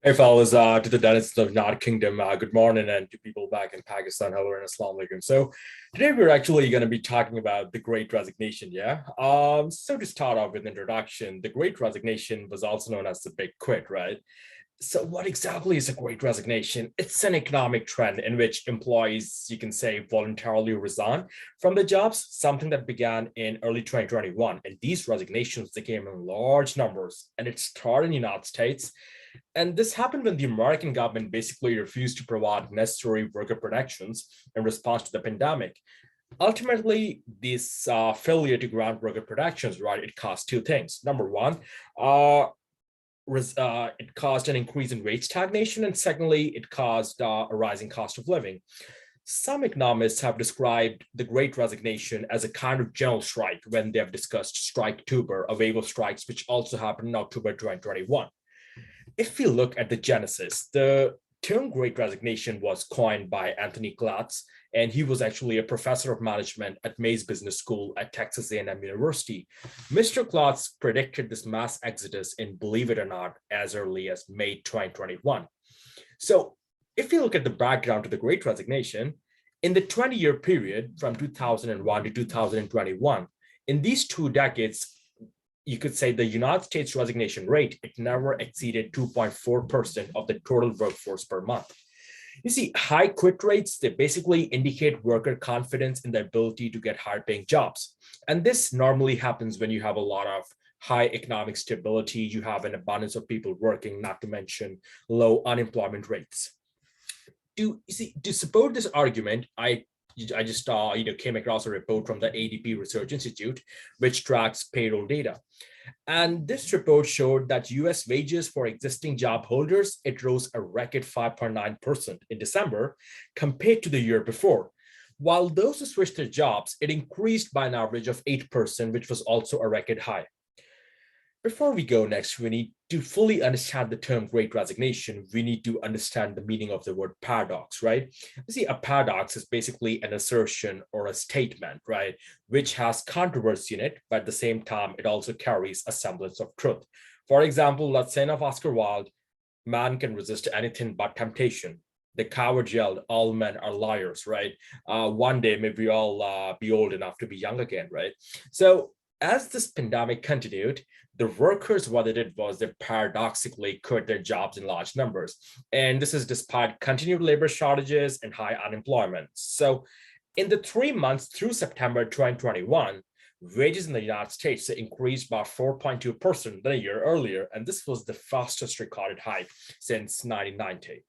Hey fellas, to the denizens of United Kingdom, good morning, and to people back in Pakistan, hello and assalamu alaikum. So today we're actually going to be talking about the Great Resignation, yeah? So to start off with introduction, the Great Resignation was also known as the Big Quit, right? So what exactly is a Great Resignation? It's an economic trend in which employees, you can say, voluntarily resign from their jobs, something that began in early 2021. And these resignations, they came in large numbers, and it started in the United States. And this happened when the American government basically refused to provide necessary worker protections in response to the pandemic. Ultimately, this failure to grant worker protections, right, it caused two things. Number one, uh, it caused an increase in wage stagnation, and secondly, it caused a rising cost of living. Some economists have described the Great Resignation as a kind of general strike when they have discussed Striketober, a wave of strikes which also happened in October 2021. If we look at the genesis, the term Great Resignation was coined by Anthony Klotz, and he was actually a professor of management at Mays Business School at Texas A&M University. Mr. Klotz predicted this mass exodus in, believe it or not, as early as May 2021. So if you look at the background to the Great Resignation, in the 20-year period from 2001 to 2021, in these 2 decades, you could say the United States resignation rate, it never exceeded 2.4% of the total workforce per month. You see, high quit rates, they basically indicate worker confidence in the ability to get higher paying jobs. And this normally happens when you have a lot of high economic stability, you have an abundance of people working, not to mention low unemployment rates. To support this argument, I just came across a report from the ADP Research Institute, which tracks payroll data. And this report showed that US wages for existing job holders, it rose a record 5.9% in December compared to the year before. While those who switched their jobs, it increased by an average of 8%, which was also a record high. Before we go next, we need to fully understand the term Great Resignation. We need to understand the meaning of the word paradox, right? You see, a paradox is basically an assertion or a statement, right, which has controversy in it, but at the same time, it also carries a semblance of truth. For example, let's say of Oscar Wilde, man can resist anything but temptation. The coward yelled, all men are liars, right? One day, maybe we all be old enough to be young again, right? So as this pandemic continued, the workers, what they did was they paradoxically quit their jobs in large numbers. And this is despite continued labor shortages and high unemployment. So in the 3 months through September 2021, wages in the United States increased by 4.2% than a year earlier. And this was the fastest recorded hike since 1990.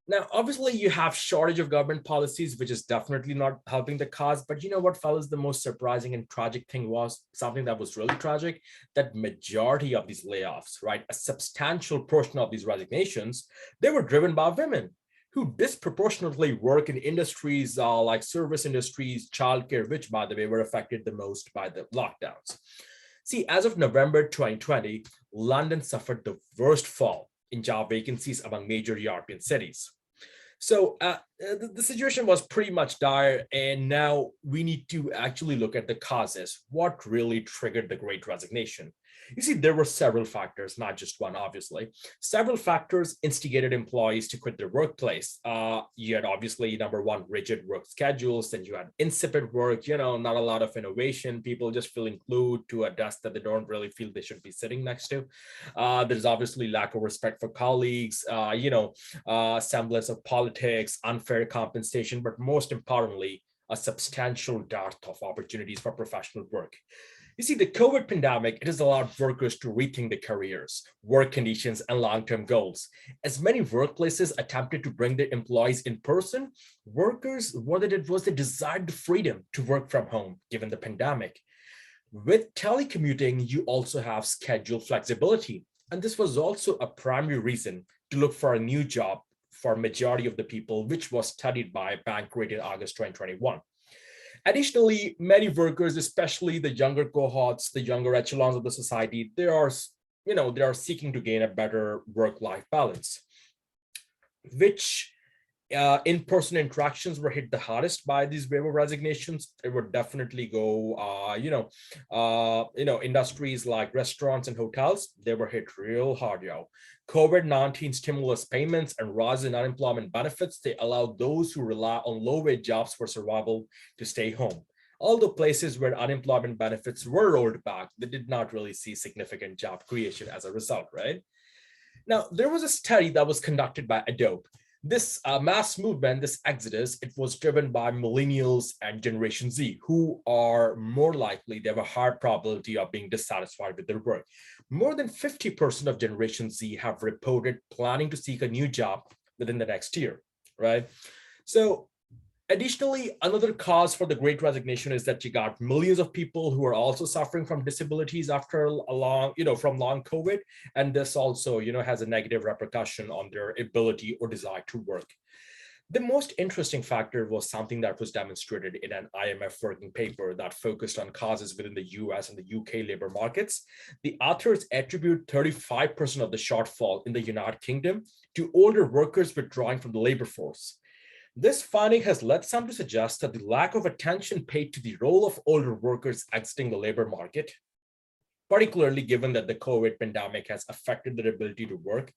Now, obviously, you have shortage of government policies, which is definitely not helping the cause. But you know what, fellas, the most surprising and tragic thing was something that was really tragic, that majority of these layoffs, right, a substantial portion of these resignations, they were driven by women who disproportionately work in industries like service industries, childcare, which, by the way, were affected the most by the lockdowns. See, as of November 2020, London suffered the worst fall in job vacancies among major European cities. So the situation was pretty much dire, and now we need to actually look at the causes. What really triggered the Great Resignation? You see, there were several factors, not just one, obviously. Several factors instigated employees to quit their workplace. You had obviously, number one, rigid work schedules, then you had insipid work, not a lot of innovation, people just feeling glued to a desk that they don't really feel they should be sitting next to. There's obviously lack of respect for colleagues, semblance of politics, unfair compensation, but most importantly, a substantial dearth of opportunities for professional work. You see, the COVID pandemic, it has allowed workers to rethink their careers, work conditions, and long-term goals. As many workplaces attempted to bring their employees in person, workers, what they did was they desired the freedom to work from home, given the pandemic. With telecommuting, you also have schedule flexibility. And this was also a primary reason to look for a new job for a majority of the people, which was studied by Bankrate in August 2021. Additionally, many workers, especially the younger cohorts, the younger echelons of the society, they are seeking to gain a better work-life balance, which In-person interactions were hit the hardest by these wave of resignations. It would definitely go, industries like restaurants and hotels, they were hit real hard, yo. COVID-19 stimulus payments and rise in unemployment benefits, they allowed those who rely on low-wage jobs for survival to stay home. Although places where unemployment benefits were rolled back, they did not really see significant job creation as a result, right? Now, there was a study that was conducted by Adobe. This mass movement, this exodus, it was driven by millennials and Generation Z, who are more likely, they have a high probability of being dissatisfied with their work. More than 50% of Generation Z have reported planning to seek a new job within the next year, right? So additionally, another cause for the Great Resignation is that you got millions of people who are also suffering from disabilities after from long COVID. And this also, has a negative repercussion on their ability or desire to work. The most interesting factor was something that was demonstrated in an IMF working paper that focused on causes within the US and the UK labor markets. The authors attribute 35% of the shortfall in the United Kingdom to older workers withdrawing from the labor force. This finding has led some to suggest that the lack of attention paid to the role of older workers exiting the labor market, particularly given that the COVID pandemic has affected their ability to work,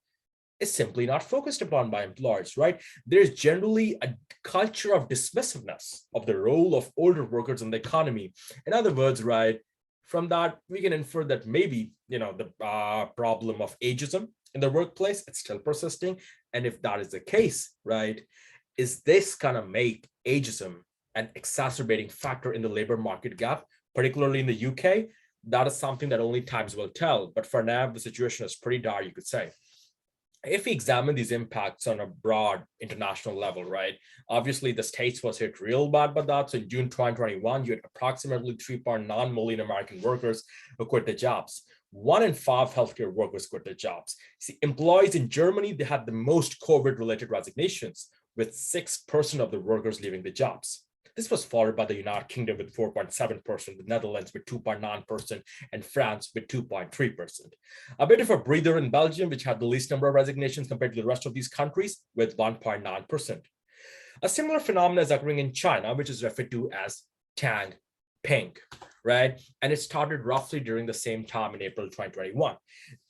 is simply not focused upon by employers, right? There's generally a culture of dismissiveness of the role of older workers in the economy. In other words, right, from that, we can infer that maybe, the problem of ageism in the workplace, it's still persisting. And if that is the case, right, is this gonna make ageism an exacerbating factor in the labor market gap, particularly in the UK? That is something that only times will tell. But for now, the situation is pretty dire, you could say. If we examine these impacts on a broad international level, right, obviously the States was hit real bad by that. So in June 2021, you had approximately 3.9 million American workers who quit their jobs. 1 in 5 healthcare workers quit their jobs. See, employees in Germany, they had the most COVID-related resignations, with 6% of the workers leaving the jobs. This was followed by the United Kingdom with 4.7%, the Netherlands with 2.9%, and France with 2.3%. A bit of a breather in Belgium, which had the least number of resignations compared to the rest of these countries, with 1.9%. A similar phenomenon is occurring in China, which is referred to as Tang Ping, right? And it started roughly during the same time in April 2021.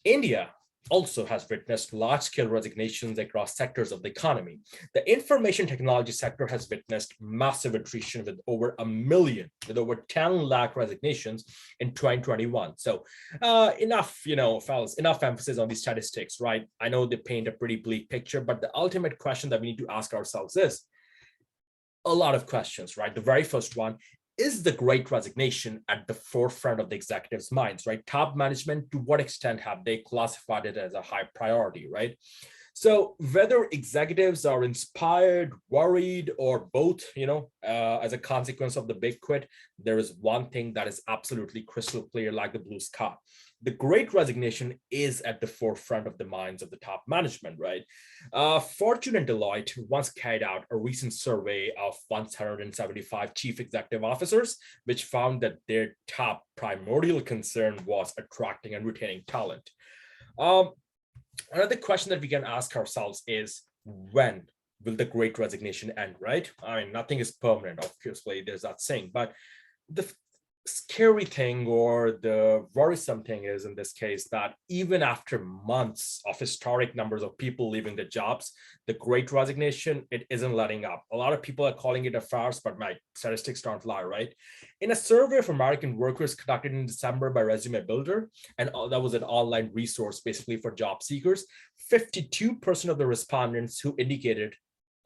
India also has witnessed large-scale resignations across sectors of the economy. The information technology sector has witnessed massive attrition with over 1 million, with over 10 lakh resignations in 2021. So enough, fellas, enough emphasis on these statistics, right? I know they paint a pretty bleak picture, but the ultimate question that we need to ask ourselves is a lot of questions, right? The very first one, is the Great Resignation at the forefront of the executives' minds, right? Top management, to what extent have they classified it as a high priority, right? So whether executives are inspired, worried, or both, as a consequence of the big quit, there is one thing that is absolutely crystal clear, like the blue sky. The Great Resignation is at the forefront of the minds of the top management, right? Fortune and Deloitte once carried out a recent survey of 175 chief executive officers, which found that their top primordial concern was attracting and retaining talent. Another question that we can ask ourselves is, when will the Great Resignation end, right? I mean, nothing is permanent, obviously, there's that saying, but the scary thing or the worrisome thing is in this case that even after months of historic numbers of people leaving their jobs, the Great Resignation, it isn't letting up. A lot of people are calling it a farce, but my statistics don't lie, right? In a survey of American workers conducted in December by Resume Builder, and that was an online resource basically for job seekers, 52% of the respondents who indicated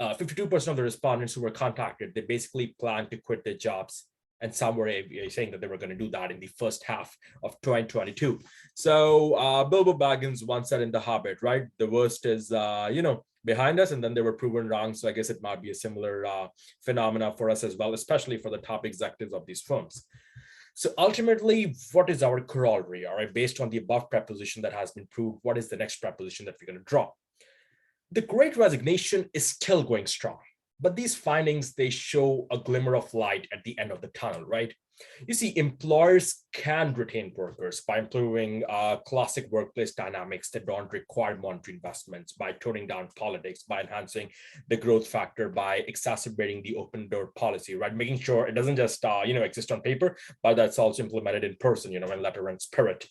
52% of the respondents who were contacted, they basically planned to quit their jobs, and some were saying that they were going to do that in the first half of 2022. So Bilbo Baggins once said in The Hobbit, right? The worst is, behind us, and then they were proven wrong. So I guess it might be a similar phenomena for us as well, especially for the top executives of these firms. So ultimately, what is our corollary? All right, based on the above preposition that has been proved, what is the next preposition that we're going to draw? The Great Resignation is still going strong. But these findings, they show a glimmer of light at the end of the tunnel, right? You see, employers can retain workers by improving classic workplace dynamics that don't require monetary investments, by toning down politics, by enhancing the growth factor, by exacerbating the open door policy, right? Making sure it doesn't just exist on paper, but that's also implemented in person, in letter and spirit.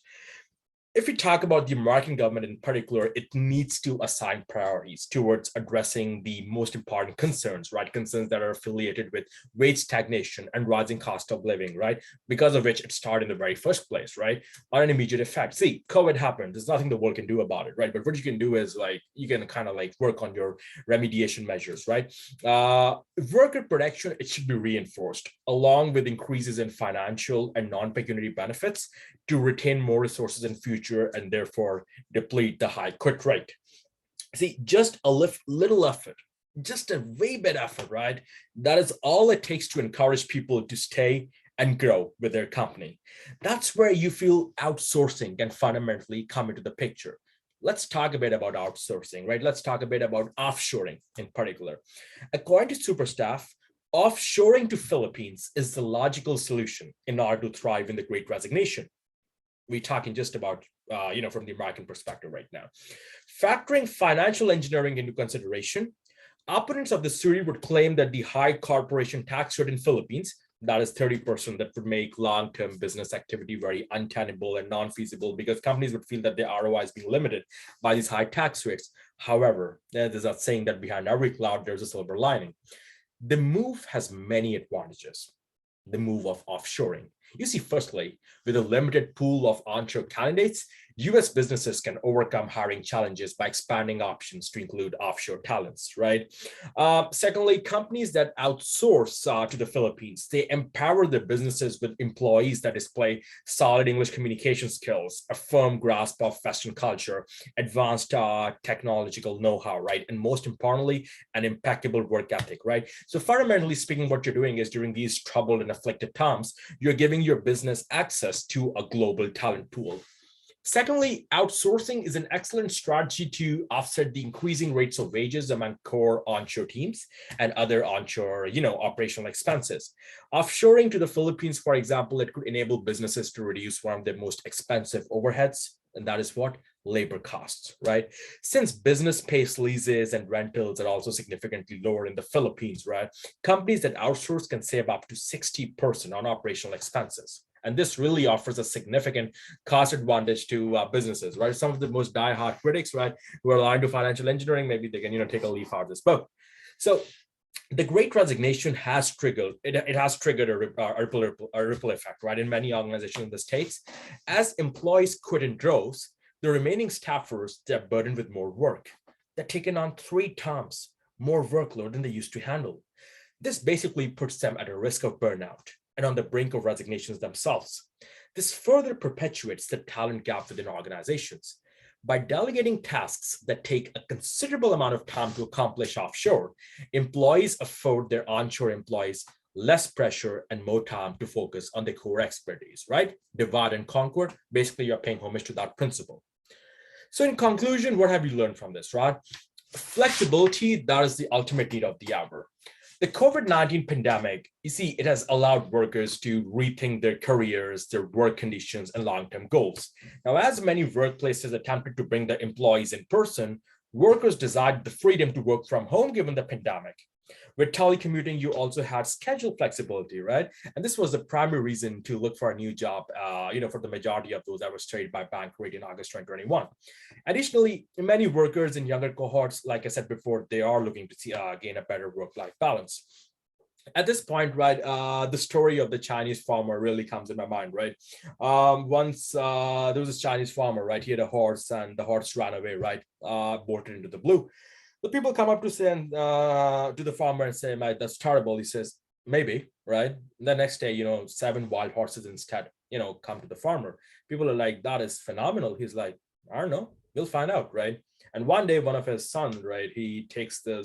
If we talk about the American government in particular, it needs to assign priorities towards addressing the most important concerns, right? Concerns that are affiliated with wage stagnation and rising cost of living, right? Because of which it started in the very first place, right? On an immediate effect. See, COVID happened. There's nothing the world can do about it, right? But what you can do is you can kind of work on your remediation measures, right? Worker protection, it should be reinforced along with increases in financial and non-pecuniary benefits to retain more resources in future and therefore deplete the high quit rate. See, just a little effort, just a way bit effort, right? That is all it takes to encourage people to stay and grow with their company. That's where you feel outsourcing can fundamentally come into the picture. Let's talk a bit about outsourcing, right? Let's talk a bit about offshoring in particular. According to Superstaff, offshoring to Philippines is the logical solution in order to thrive in the Great Resignation. We're talking just about, from the American perspective right now. Factoring financial engineering into consideration, opponents of the theory would claim that the high corporation tax rate in Philippines, that is 30%, that would make long-term business activity very untenable and non-feasible because companies would feel that their ROI is being limited by these high tax rates. However, there's that saying that behind every cloud, there's a silver lining. The move has many advantages. The move of offshoring. You see, firstly, with a limited pool of onshore candidates, US businesses can overcome hiring challenges by expanding options to include offshore talents, right? Secondly, companies that outsource to the Philippines, they empower their businesses with employees that display solid English communication skills, a firm grasp of Western culture, advanced technological know-how, right? And most importantly, an impeccable work ethic, right? So fundamentally speaking, what you're doing is during these troubled and afflicted times, you're giving your business access to a global talent pool. Secondly, outsourcing is an excellent strategy to offset the increasing rates of wages among core onshore teams and other onshore, operational expenses. Offshoring to the Philippines, for example, it could enable businesses to reduce one of their most expensive overheads, and that is what? Labor costs, right? Since business pays leases and rentals are also significantly lower in the Philippines, right? Companies that outsource can save up to 60% on operational expenses. And this really offers a significant cost advantage to businesses, right? Some of the most die-hard critics, right, who are aligned to financial engineering, maybe they can, take a leaf out of this book. So the Great Resignation has triggered, it has triggered a ripple effect, right, in many organizations in the States. As employees quit in droves, the remaining staffers, they're burdened with more work. They're taking on 3 times more workload than they used to handle. This basically puts them at a risk of burnout and on the brink of resignations themselves. This further perpetuates the talent gap within organizations. By delegating tasks that take a considerable amount of time to accomplish offshore, employees afford their onshore employees less pressure and more time to focus on their core expertise, right? Divide and conquer. Basically, you're paying homage to that principle. So in conclusion, what have you learned from this, right? Flexibility, that is the ultimate need of the hour. The COVID-19 pandemic, you see, it has allowed workers to rethink their careers, their work conditions, and long-term goals. Now, as many workplaces attempted to bring their employees in person, workers desired the freedom to work from home given the pandemic. With telecommuting, you also had schedule flexibility, right? And this was the primary reason to look for a new job, for the majority of those that were straight by bank rate in August 2021. Additionally, many workers in younger cohorts, like I said before, they are looking to gain a better work-life balance. At this point, right, the story of the Chinese farmer really comes in my mind, right? Once there was this Chinese farmer, right? He had a horse and the horse ran away, right? Bolted into the blue. The people come up to say to the farmer and say, "Mate, that's terrible." He says, "Maybe," right? And the next day, 7 wild horses instead, come to the farmer. People are like, "That is phenomenal." He's like, "I don't know. We'll find out," right? And one day, one of his sons, right, he takes the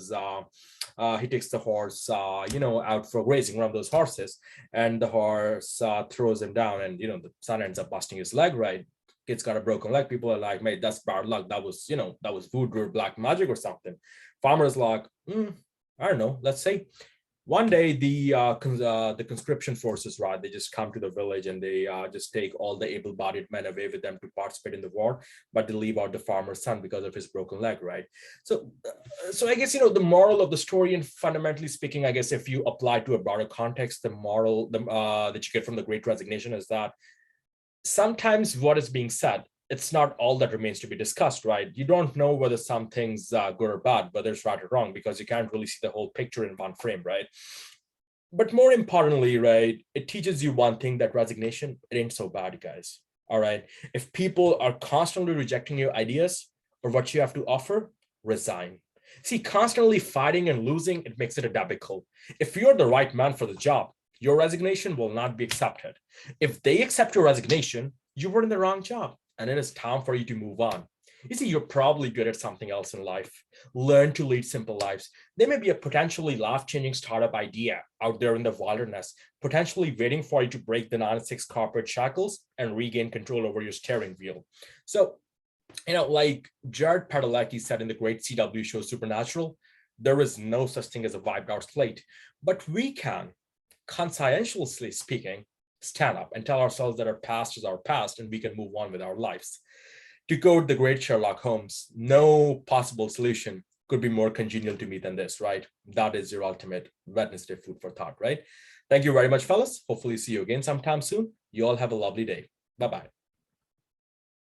horse, out for grazing, one of those horses, and the horse throws him down, and the son ends up busting his leg, right? Kid's got a broken leg. People are like, "Mate, that's bad luck. That was, that was voodoo or black magic or something." Farmer's like, "I don't know. Let's see." One day, the conscription forces, right? They just come to the village and they just take all the able-bodied men away with them to participate in the war, but they leave out the farmer's son because of his broken leg, right? So I guess the moral of the story, and fundamentally speaking, I guess if you apply to a broader context, the moral that you get from the Great Resignation is that sometimes what is being said, it's not all that remains to be discussed, right? You don't know whether something's good or bad, whether it's right or wrong, because you can't really see the whole picture in one frame, right? But more importantly, right, it teaches you one thing, that resignation, it ain't so bad, guys. All right. If people are constantly rejecting your ideas or what you have to offer, resign. See, constantly fighting and losing, it makes it a debacle. If you're the right man for the job, your resignation will not be accepted. If they accept your resignation, you were in the wrong job and it is time for you to move on. You see, you're probably good at something else in life. Learn to lead simple lives. There may be a potentially life-changing startup idea out there in the wilderness, potentially waiting for you to break the 9-6 corporate shackles and regain control over your steering wheel. So, like Jared Padalecki said in the great CW show Supernatural, there is no such thing as a wiped out slate, but we can, conscientiously speaking, stand up and tell ourselves that our past is our past and we can move on with our lives. To quote the great Sherlock Holmes, no possible solution could be more congenial to me than this, right? That is your ultimate Wednesday food for thought, right? Thank you very much, fellas. Hopefully see you again sometime soon. You all have a lovely day. Bye-bye.